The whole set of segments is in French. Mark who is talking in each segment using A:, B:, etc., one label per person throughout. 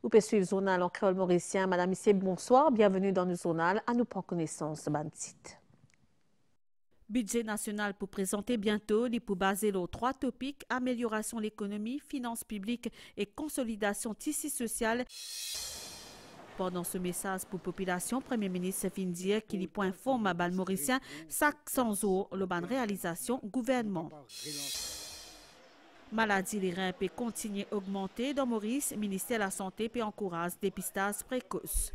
A: Vous pouvez suivre le journal en créole mauricien. Madame, Monsieur, bonsoir. Bienvenue dans le journal. À nous prendre connaissance de titre.
B: Budget national pour présenter bientôt, il pour baser les 3 topics, amélioration de l'économie, finances publiques et consolidation tissu social. Pendant ce message pour population, Premier ministre vient dire qu'il y point forme à Ban Mauricien, chaque 100 jours, le ban réalisation gouvernement. Maladie les reins peut continuer à augmenter dans Maurice, ministère de la Santé peut encourager dépistage précoce.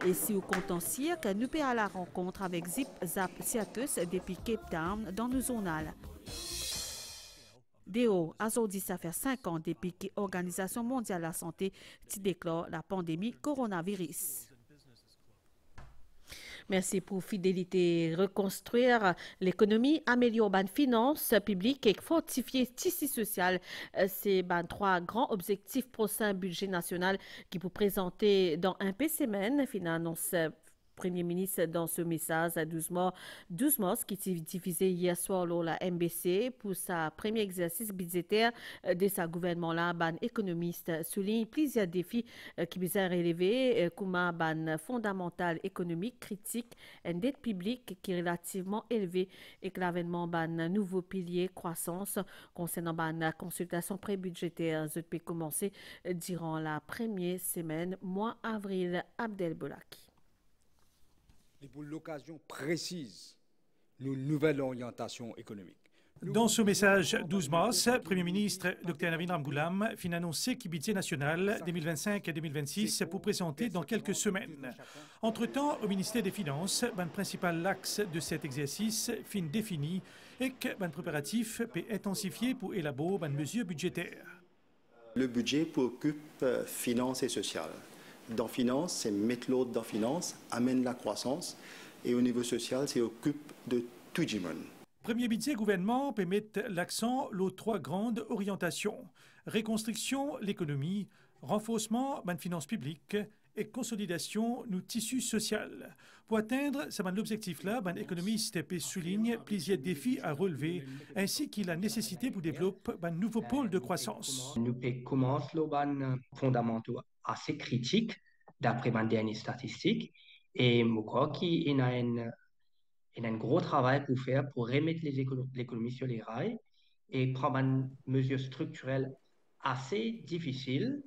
B: Et si vous comptez que nous pouvons à la rencontre avec Zip Zap Circus depuis Cape Town dans le journal. Déo, aujourd'hui, ça fait 5 ans depuis que l'Organisation mondiale de la santé déclare la pandémie coronavirus.
A: Merci pour fidélité. Reconstruire l'économie, améliorer les finances publiques et fortifier le tissu social. C'est 3 grands objectifs pour un budget national qui vous présenter dans un peu semaine. Finance Premier ministre dans ce message à 12 mois qui était diffusé hier soir lors la MBC pour sa premier exercice budgétaire de sa gouvernement-là. Ban économiste souligne plusieurs défis qui sont relevés comme un ban fondamental économique critique, une dette publique qui est relativement élevée et que l'avènement ban nouveau pilier croissance concernant ban consultation pré-budgétaire je peux commencer durant la première semaine mois avril. Abdel Bolaki.
C: Et pour l'occasion précise, une nouvelle orientation économique.
D: Dans ce message 12 mars, Premier ministre Dr Navin Ramgoolam fin annoncé qu'il budget national 2025-2026 pour présenter dans quelques semaines. Entre-temps, au ministère des Finances, le principal axe de cet exercice fin défini et que le préparatif peut intensifier pour élaborer une mesure budgétaire.
E: Le budget préoccupe finances et sociales. Dans finance, c'est mettre l'autre dans finance, amène la croissance, et au niveau social, c'est occupe de tout le monde.
D: Premier budget gouvernement peut mettre l'accent sur 3 grandes orientations: reconstruction l'économie, renforcement de finances publiques et consolidation du tissu social. Pour atteindre l'objectif-là, l'économiste souligne plusieurs défis à relever, ainsi que la nécessité pour développer un nouveau pôle de croissance.
F: Nous commençons les fondamentaux assez critiques d'après les dernières statistiques, et je crois qu'il y a un gros travail pour faire pour remettre l'économie sur les rails et prendre une mesure structurelle assez difficile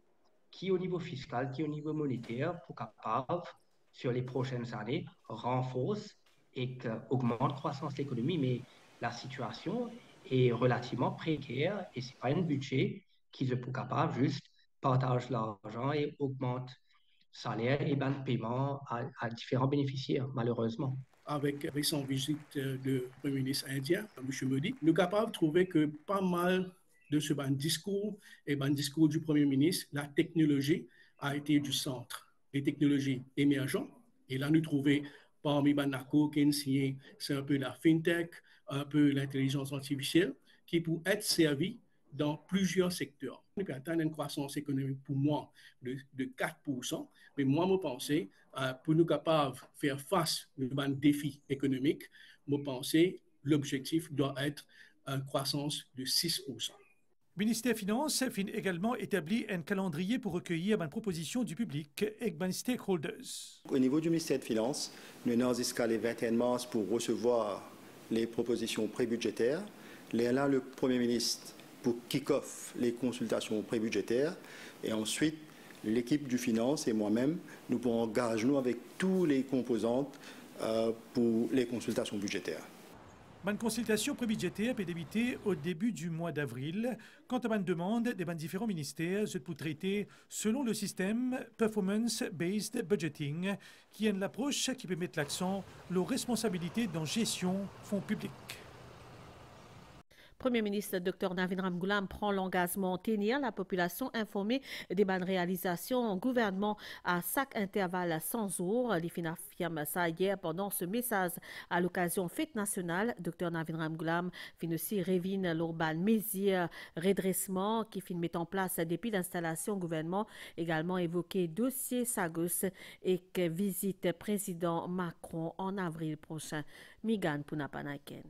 F: qui au niveau fiscal, qui au niveau monétaire, pour capable, sur les prochaines années, renforce et augmente la croissance de l'économie. Mais la situation est relativement précaire et ce n'est pas un budget qui est pour capable juste partage l'argent et augmente salaire et ban de paiement à différents bénéficiaires, malheureusement.
G: Avec son visite de Premier ministre indien, M. Modi, nous sommes capables de trouver que pas mal de ce discours et discours du Premier ministre, la technologie a été du centre. Les technologies émergentes, et là nous trouvons parmi les c'est un peu la fintech, un peu l'intelligence artificielle, qui peut être servie dans plusieurs secteurs. Nous pouvons atteindre une croissance économique pour moi de 4%, mais moi, je pense, pour nous capables de faire face aux défis économiques, je pense que l'objectif doit être une croissance de 6%.
D: Le ministère des Finances fin également établi un calendrier pour recueillir une proposition du public et des stakeholders.
E: Au niveau du ministère des Finances, nous avons jusqu'à le 21 mars pour recevoir les propositions pré-budgétaires. Là, le Premier ministre pour kick-off les consultations pré-budgétaires et ensuite l'équipe du finance et moi-même, nous pourrons engager nous avec tous les composantes pour les consultations budgétaires.
D: Une consultation pré-budgétaire peut débuter au début du mois d'avril, quant à une demande des différents ministères pour traiter selon le système Performance-Based Budgeting, qui est l'approche qui peut mettre l'accent sur les responsabilités dans gestion fonds publics.
A: Premier ministre Dr Navin Ramgoolam prend l'engagement de tenir la population informée des bonnes réalisations en gouvernement à chaque intervalle 100 jours. Il affirme ça hier pendant ce message à l'occasion fête nationale. Dr Navin Ramgoolam fin aussi révine l'urban mesure redressement qui fin met en place depuis l'installation gouvernement. Également évoqué dossier Sagos et que visite président Macron en avril prochain. Migan pour Napanaken.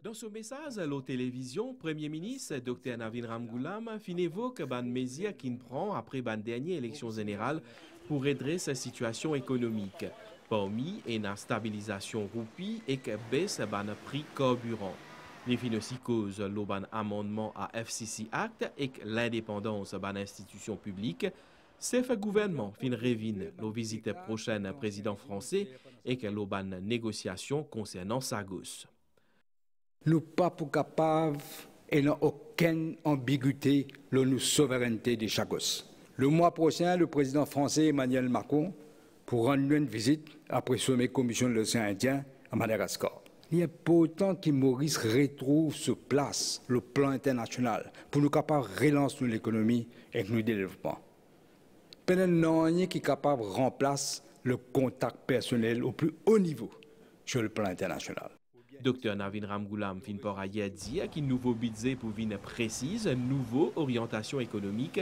H: Dans ce message à la télévision, Premier ministre Dr Navin Ramgoolam fin évoque ban mesures qu'il prend après ban dernière élection générale pour redresser sa situation économique. Parmi une stabilisation roupie et que baisse ban prix carburant. Les fin aussi cause le ban amendement à FCC Act et l'indépendance ban institution publique. C'est le gouvernement fin revine la visite prochaine président français et que le ban négociation concernant Sagos.
C: Nous pas pour capables et n'ont aucune ambiguïté dans nos souveraineté de Chagos. Le mois prochain, le président français Emmanuel Macron pour rendre une visite après le sommet Commission de l'océan Indien à Madagascar. Il est important que Maurice retrouve sa place, le plan international, pour nous capables de relancer l'économie et le développement. Pendant qui est capable de remplacer le contact personnel au plus haut niveau sur le plan international.
H: Dr Navin Ramgoolam fin par ailleurs dire qu'un nouveau budget pour une précise, une nouvelle orientation économique,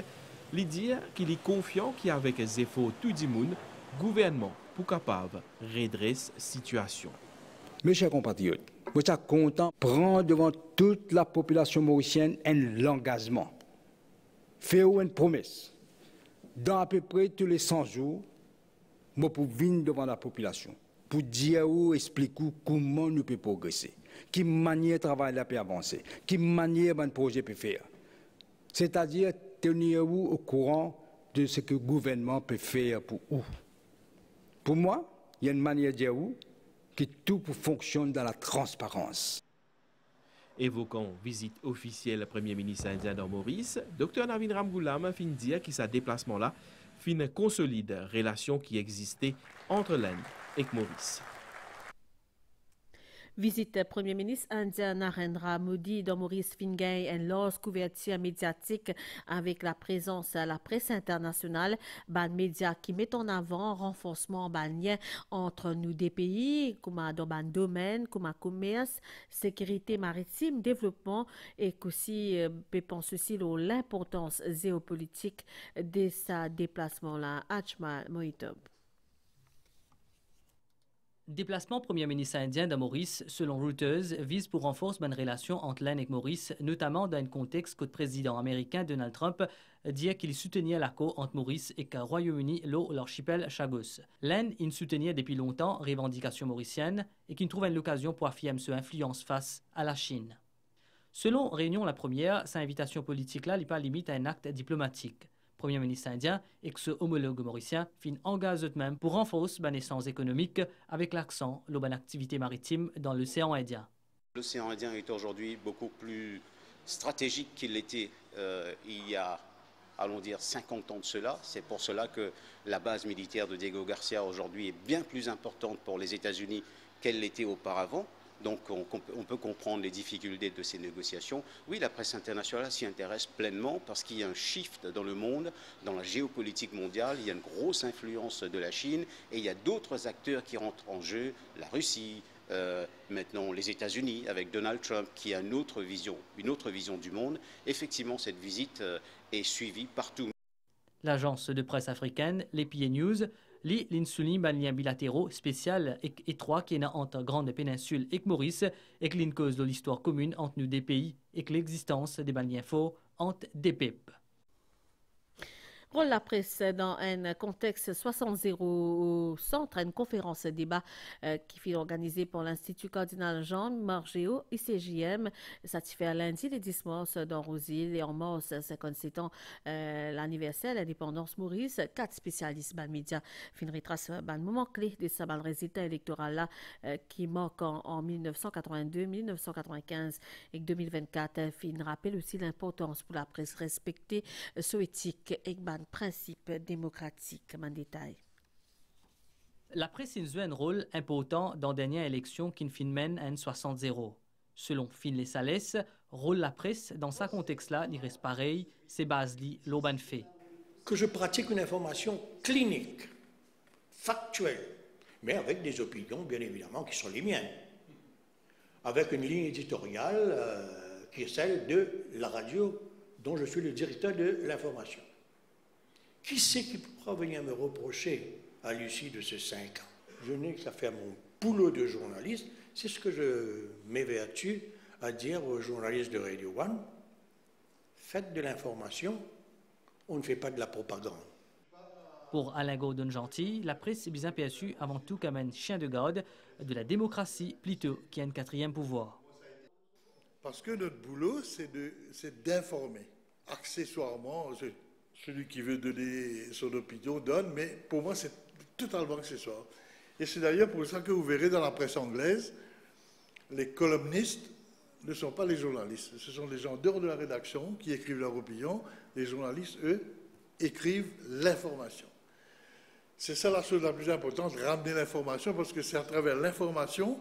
H: lui dire qu'il est confiant qu'avec les efforts tout le monde, le gouvernement pour capable de redresser la situation.
C: Mes chers compatriotes, je suis content de prendre devant toute la population mauricienne un engagement. Faire une promesse. Dans à peu près tous les 100 jours, je peux venir devant la population pour dire ou expliquer comment nous pouvons progresser, quelle manière de travail là peut avancer, quelle manière un projet peut faire. C'est-à-dire tenir vous au courant de ce que le gouvernement peut faire pour vous. Pour moi, il y a une manière de dire que tout fonctionne dans la transparence.
H: Évoquant visite officielle du Premier ministre indien dans Maurice, Dr Navin Ramgoolam fin dire que ce déplacement-là fin consolide la relation qui existait entre l'Inde et Maurice.
A: Visite Premier ministre indien Narendra Modi dans Maurice Fingay une large couverture médiatique avec la présence de la presse internationale, ban médias qui met en avant renforcement ban lien entre nous des pays, comme dans ban domaine, comme commerce, sécurité maritime, développement et aussi pense aussi l'importance géopolitique de ce déplacement-là. Achmal Mohitob.
I: Déplacement Premier ministre indien de Maurice, selon Reuters, vise pour renforcer une relation entre l'Inde et Maurice, notamment dans un contexte que le président américain Donald Trump dit qu'il soutenait l'accord entre Maurice et le Royaume-Uni, l'archipel Chagos. L'Inde, il soutenait depuis longtemps revendications mauriciennes et qu'il trouve l'occasion pour affirmer son influence face à la Chine. Selon Réunion la première, sa invitation politique-là n'est pas limite à un acte diplomatique. Premier ministre indien et que ce homologue mauricien fin engage eux-mêmes pour renforcer la naissance économique avec l'accent sur l'activité maritime dans l'océan Indien.
J: L'océan Indien est aujourd'hui beaucoup plus stratégique qu'il l'était il y a, allons dire, 50 ans de cela. C'est pour cela que la base militaire de Diego Garcia aujourd'hui est bien plus importante pour les États-Unis qu'elle l'était auparavant. Donc on peut comprendre les difficultés de ces négociations. Oui, la presse internationale s'y intéresse pleinement parce qu'il y a un shift dans le monde, dans la géopolitique mondiale. Il y a une grosse influence de la Chine et il y a d'autres acteurs qui rentrent en jeu, la Russie, maintenant les États-Unis avec Donald Trump qui a une autre vision du monde. Effectivement, cette visite est suivie partout.
I: L'agence de presse africaine, l'EPA News, souligne un lien bilatéraux spécial et étroit qui est entre Grande Péninsule et Maurice et que cause de l'histoire commune entre nous des pays et que l'existence des liens forts entre des peuples.
A: Rôle la presse dans un contexte 60-0 au centre, une conférence débat qui fut organisée par l'Institut Cardinal Jean Margéo, ICJM. Ça se fait lundi les 10 mars dans Rosil et en mars 57 ans l'anniversaire de l'indépendance Maurice. 4 spécialistes dans les médias fin retrace un moment clé de ce résultat électoral là qui marque en 1982, 1995 et 2024. Fin rappelle aussi l'importance pour la presse respecter son éthique et principe démocratique. En détail.
I: La presse a joué un rôle important dans la dernière élection qui mène à 60-0. Selon Finlay Salès, rôle la presse dans ce contexte-là, il reste pareil, c'est basé l'auban fait.
K: Que je pratique une information clinique, factuelle, mais avec des opinions bien évidemment qui sont les miennes, avec une ligne éditoriale qui est celle de la radio dont je suis le directeur de l'information. Qui c'est qui pourra venir me reprocher à l'issue de ces 5 ans? Je n'ai qu'à faire mon boulot de journaliste, c'est ce que je m'évertue à dire aux journalistes de Radio One, faites de l'information, on ne fait pas de la propagande.
I: Pour Alain Gordon-Gentil, la presse est bien perçue avant tout comme un chien de garde de la démocratie plutôt qu'un quatrième pouvoir.
L: Parce que notre boulot, c'est d'informer. Accessoirement, celui qui veut donner son opinion donne, mais pour moi, c'est totalement accessoire. Et c'est d'ailleurs pour ça que vous verrez dans la presse anglaise, les columnistes ne sont pas les journalistes. Ce sont les gens dehors de la rédaction qui écrivent leur opinion. Les journalistes, eux, écrivent l'information. C'est ça la chose la plus importante, ramener l'information, parce que c'est à travers l'information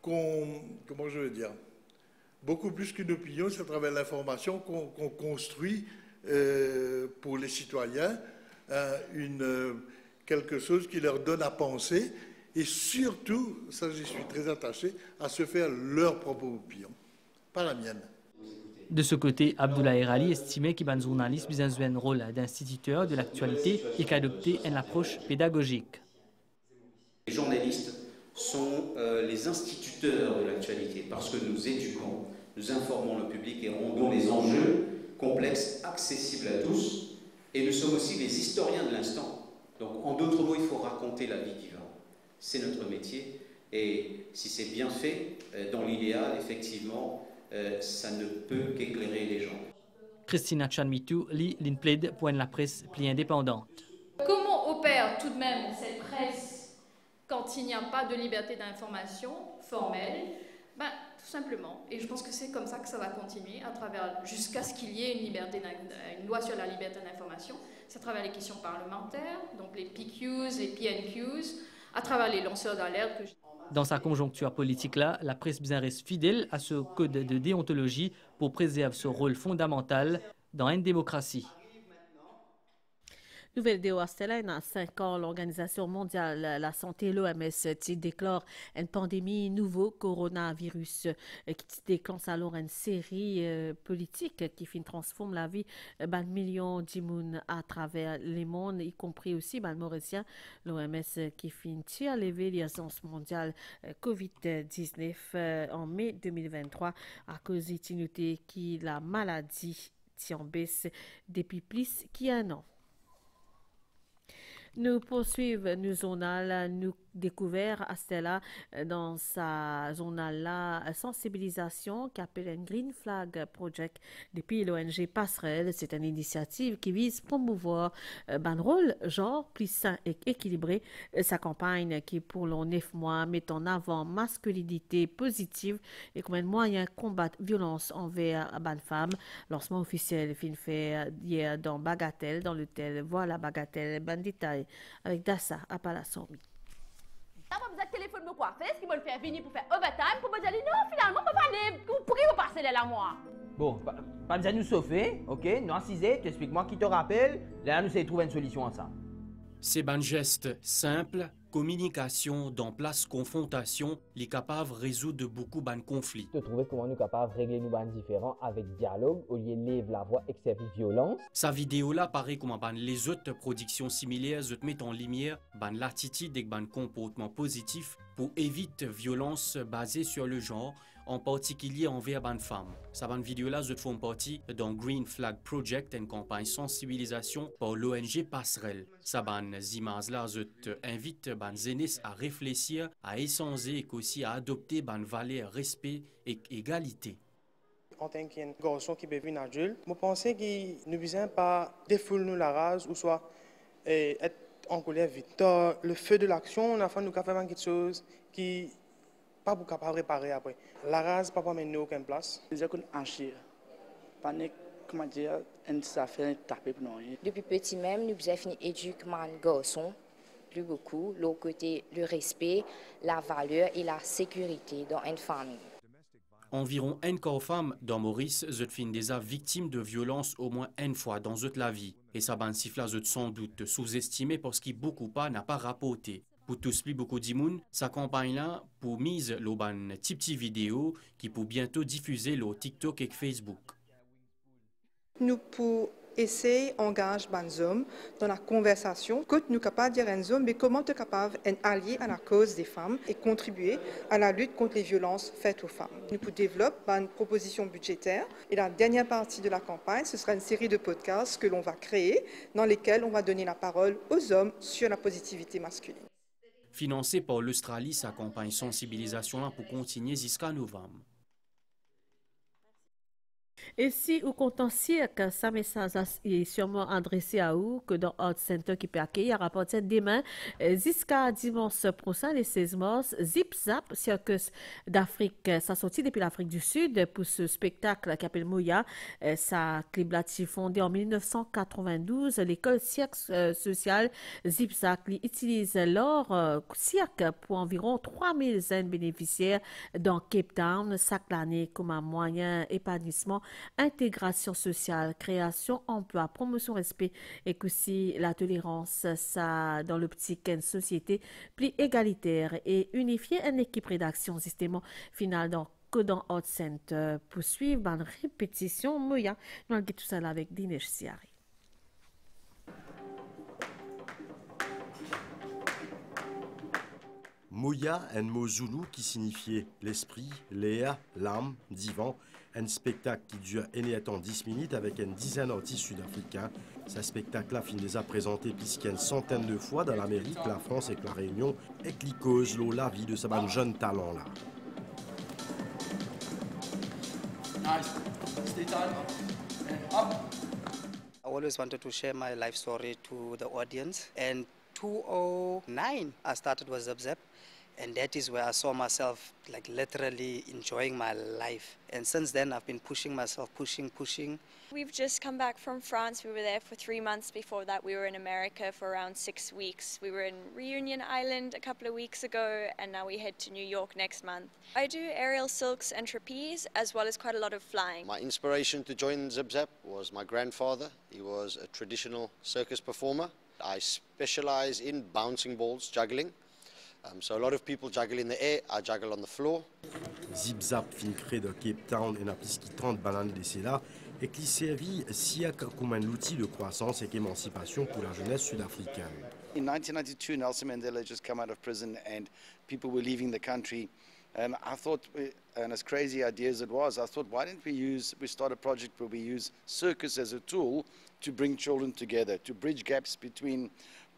L: comment je veux dire, beaucoup plus qu'une opinion, c'est à travers l'information qu'on construit pour les citoyens quelque chose qui leur donne à penser et surtout, ça j'y suis très attaché, à se faire leur propre opinion, pas la mienne.
I: De ce côté, Abdoulaye Rali estimait qu'un journaliste a joué un rôle d'instituteur de l'actualité et qu'adopter une approche pédagogique.
J: Les journalistes sont les instituteurs de l'actualité parce que nous éduquons, nous informons le public et rendons les enjeux complexes accessibles à tous. Et nous sommes aussi les historiens de l'instant. Donc, en d'autres mots, il faut raconter la vie vivante. C'est notre métier. Et si c'est bien fait, dans l'idéal, effectivement, ça ne peut qu'éclairer les gens.
I: Christina Chanmitou lit l'INPLED pour la presse plus indépendante.
M: Comment opère tout de même cette presse quand il n'y a pas de liberté d'information formelle? Tout simplement. Et je pense que c'est comme ça que ça va continuer jusqu'à ce qu'il y ait une loi sur la liberté d'information. C'est à travers les questions parlementaires, donc les PQs, les PNQs, à travers les lanceurs d'alerte.
I: Dans sa conjoncture politique-là, la presse bien reste fidèle à ce code de déontologie pour préserver ce rôle fondamental dans une démocratie.
A: Nouvelle de Astela, dans 5 ans, l'Organisation mondiale de la santé, l'OMS, déclare une pandémie nouveau coronavirus qui déclenche alors une série politique qui transforme la vie de millions de monde à travers le monde, y compris aussi les Mauriciens. L'OMS qui finit à lever l'Agence mondiale COVID-19 en mai 2023 à cause de qui la maladie tient baisse depuis plus qu'un an. Nous poursuivons nos zonales, nous découvert à Stella dans sa zonale sensibilisation qui appelle un Green Flag Project depuis l'ONG Passerelle. C'est une initiative qui vise à promouvoir un rôle genre plus sain et équilibré. Sa campagne qui pour les 9 mois met en avant masculinité positive et comme un moyen de combattre violence envers les femmes. Lancement officiel fait hier dans Bagatelle, dans l'hôtel Voilà Bagatelle, ban détail avec Dassa à Palassormi.
N: Là, vous avez téléphone me coiffer, ce qu'ils veulent faire venir pour faire overtime, pour me dire non, finalement, on va aller, pour qui vous passez là, moi?
O: Bon, pas besoin de nous sauver, ok? Nous assisez, tu expliques-moi qui te rappelle, là, nous essayons de trouver une solution à ça.
P: C'est un geste simple, communication, dans place confrontation, les capables résoudre beaucoup de conflits.
O: De trouver comment nous capables de régler nos bandes différents avec dialogue au lieu de lever la voix et servir violence.
P: Sa vidéo là paraît comme les autres productions similaires mettent en lumière l'attitude et le comportement positif pour éviter violence basée sur le genre, en particulier envers les femmes. Cette vidéo-là font partie d'un Green Flag Project, une campagne sensibilisation par l'ONG Passerelle. Ces images-là invitent les aînés à réfléchir, à échanger et aussi à adopter les valeurs respect et égalité.
Q: En tant qu'un garçon qui devient adulte, je pense qu'il ne besoin pas défouler la rage ou soit être en colère vite. Dans le feu de l'action, on a fait nous faire quelque chose qui pas pour capable réparer après. La rage pas mener aucune place.
R: Je qu'on enchir. Panique comment dire, ça fait taper pour nous.
S: Depuis petit même, nous avons fini éduquer les garçons plus beaucoup, l'autre côté le respect, la valeur et la sécurité dans une famille.
P: Environ un quart femme dans Maurice sont déjà victimes de violences au moins une fois dans la vie. Et ça ban sifla sans doute sous-estimé parce qu'il beaucoup pas n'a pas rapporté. Pour tous plus beaucoup d'imoun, sa campagne-là pour mise l'oban petit vidéo qui pour bientôt diffuser le TikTok et Facebook.
Q: Nous pour essaye, engage les hommes dans la conversation. Que nous sommes capables de dire aux hommes, mais comment tu es capable d'être allié à la cause des femmes et contribuer à la lutte contre les violences faites aux femmes. Nous pouvons développer une proposition budgétaire et la dernière partie de la campagne, ce sera une série de podcasts que l'on va créer dans lesquels on va donner la parole aux hommes sur la positivité masculine.
P: Financé par l'Australie, sa campagne sensibilisation là pour continuer jusqu'à novembre.
A: Et si vous comptez que ce message est sûrement adressé à vous, que dans Art Center qui peut accueillir à partir de demain, jusqu'à dimanche prochain, les 16 mars, Zip Zap, Circus d'Afrique, ça sorti depuis l'Afrique du Sud pour ce spectacle qui s'appelle Moya. Ça a fondé en 1992. L'école cirque sociale Zip Zap utilise leur cirque pour environ 3000 jeunes bénéficiaires dans Cape Town chaque année comme un moyen épanouissement, intégration sociale, création, emploi, promotion, respect et aussi la tolérance, ça dans l'optique d'une société plus égalitaire et unifiée, une équipe rédaction système final dans que dans Art Center pour suivre une répétition Moya. Nous allons tout ça là avec Dinesh Siari.
T: Moya, un mot zoulou qui signifiait l'esprit, l'air, l'âme, divan. Un spectacle qui dure 10 minutes avec une dizaine d'artistes sud-africains. Ce spectacle-là finit déjà présenté plus qu'une centaine de fois dans l'Amérique, la France et la Réunion, et qui cause la vie de ce jeune talent-là.
U: I always wanted to share my life story to the audience. And 2009, I started with Zip Zap. And that is where I saw myself like literally enjoying my life. And since then, I've been pushing myself, pushing.
V: We've just come back from France. We were there for 3 months. Before that, we were in America for around 6 weeks. We were in Reunion Island a couple of weeks ago, and now we head to New York next month. I do aerial silks and trapeze, as well as quite a lot of flying.
W: My inspiration to join Zip Zap was my grandfather. He was a traditional circus performer. I specialize in bouncing balls, juggling. So a lot of people juggle in the air, I juggle on the floor.
T: Zip Zap fin créé de Cape Town et n'a plus que 30 bananes de là et qui servit comme un outil de croissance et d'émancipation pour la jeunesse sud-africaine.
X: In 1992, Nelson Mandela just come out of prison and people were leaving the country. And I thought, and as crazy idea as it was, I thought, why didn't we start a project where we use circus as a tool to bring children together, to bridge gaps between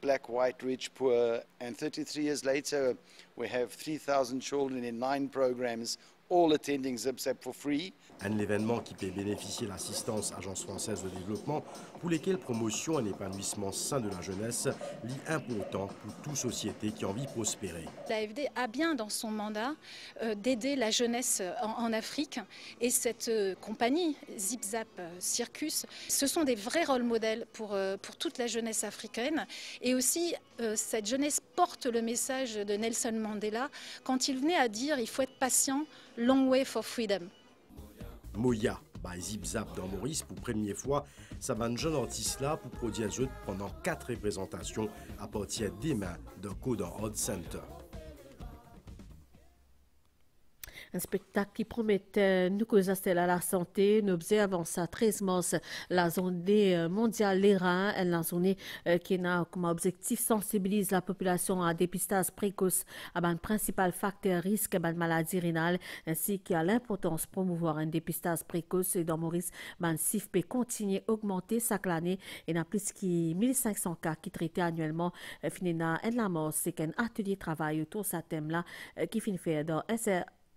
X: black, white, rich, poor. And 33 years later, we have 3,000 children in 9 programs, all attending Zip Zap for free.
T: Un événement qui peut bénéficier de l'assistance Agence française de développement pour lesquels promotion et épanouissement sain de la jeunesse est important pour toute société qui a envie de prospérer.
Y: L'AFD a bien dans son mandat d'aider la jeunesse en Afrique et cette compagnie Zip Zap Circus, ce sont des vrais rôles modèles pour toute la jeunesse africaine et aussi cette jeunesse porte le message de Nelson Mandela quand il venait à dire il faut être patient, long way for freedom.
T: Moya, by Zip Zap dans Maurice pour première fois, ça va un jeune artiste là pour produire pendant 4 représentations à partir des mains d'un code dans Art Center.
A: Un spectacle qui promet nous causer la santé. Nous observons ça 13 mars, la journée mondiale des reins, la journée qui a comme objectif sensibiliser la population à dépistage précoce à un principal facteur risque de maladie rénale, ainsi qu'à l'importance de promouvoir un dépistage précoce. Et dans Maurice, le CIF peut continuer à augmenter chaque année. Il y a plus de 1500 cas qui traitent annuellement. Finina en la mort, c'est qu'un atelier de travail autour de ce thème-là qui finit fait dans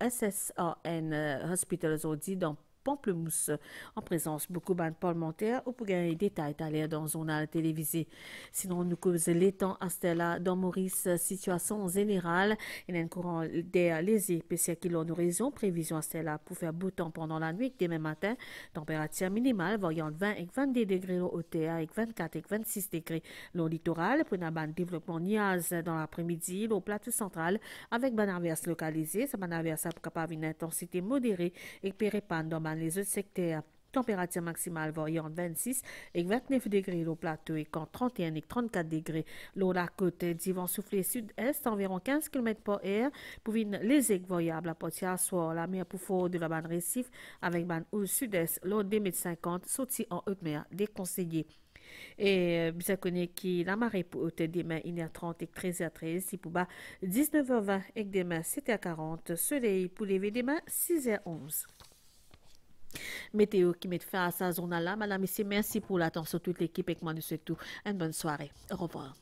A: SSRN Hospital aujourd'hui dans Pamplemousse, en présence beaucoup de parlementaires, ou pour gagner des détails à l'air dans le journal télévisé. Sinon, nous causons les temps à Stella dans Maurice, situation générale. Il y a un courant d'air léger, pc qui nous raison, prévision à Stella pour faire beau temps pendant la nuit, demain matin, température minimale, variant 20 et 22 degrés au terre, avec 24 et 26 degrés au littoral, pour un développement niaz dans l'après-midi, au plateau central, avec ban averse localisée. Ça ban averse capable une intensité modérée et pérépane dans les autres secteurs. Température maximale variant 26 et 29 degrés au plateau et quand 31 et 34 degrés. L'eau la côte d'Yvon soufflé sud-est environ 15 km par heure pour une léger variable à partir soir la mer pour fort de la bande récif avec bande au sud-est l'eau des 2,50 m sorti en haute mer déconseillé. Et bien connu qui la marée pour haute demain 1h30 et 13h13 si pour bas 19h20 et demain 7h40 soleil pour lever demain 6h11. Météo qui met fin à sa zone là. Madame, messieurs, merci pour l'attention toute l'équipe et moi nous souhaitons une bonne soirée. Au revoir.